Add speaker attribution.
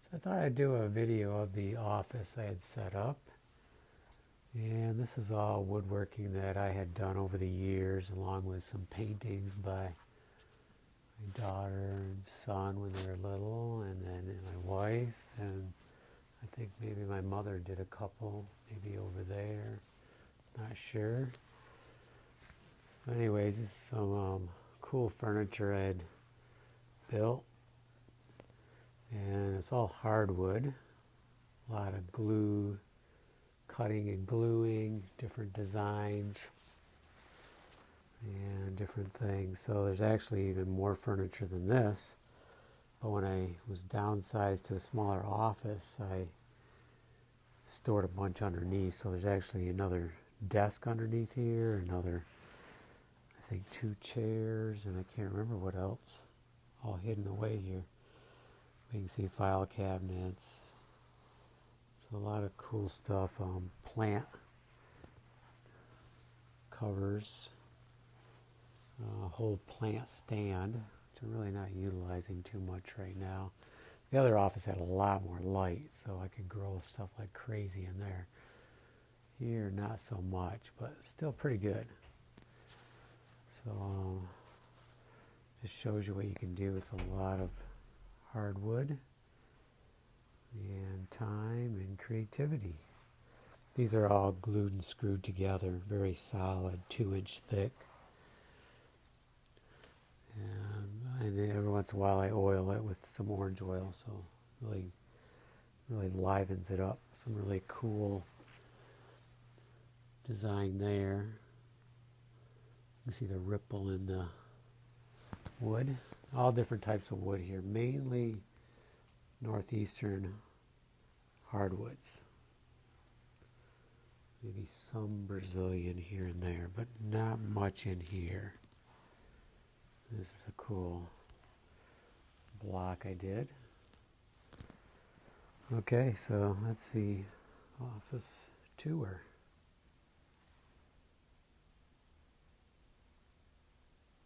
Speaker 1: So I thought I'd do a video of the office I had set up. And this is all woodworking that I had done over the years, along with some paintings by my daughter and son when they were little, and then my wife, and I think maybe my mother did a couple, maybe over there, not sure. Anyways, this is some cool furniture I had built, and it's all hardwood, a lot of glue, cutting and gluing, different designs and different things. So there's actually even more furniture than this, but when I was downsized to a smaller office, I stored a bunch underneath. So there's actually another desk underneath here, another, I think, 2 chairs, and I can't remember what else, all hidden away here. You can see file cabinets. So a lot of cool stuff. Plant covers, a whole plant stand, which I'm really not utilizing too much right now. The other office had a lot more light, so I could grow stuff like crazy in there. Here, not so much, but still pretty good. So just shows you what you can do with a lot of hardwood and time and creativity. These are all glued and screwed together, very solid, 2-inch thick. And every once in a while I oil it with some orange oil, so really livens it up. Some really cool design there. You can see the ripple in the wood. All different types of wood here, mainly northeastern hardwoods. Maybe some Brazilian here and there, but not much in here. This is a cool block I did. Okay, so that's the office tour.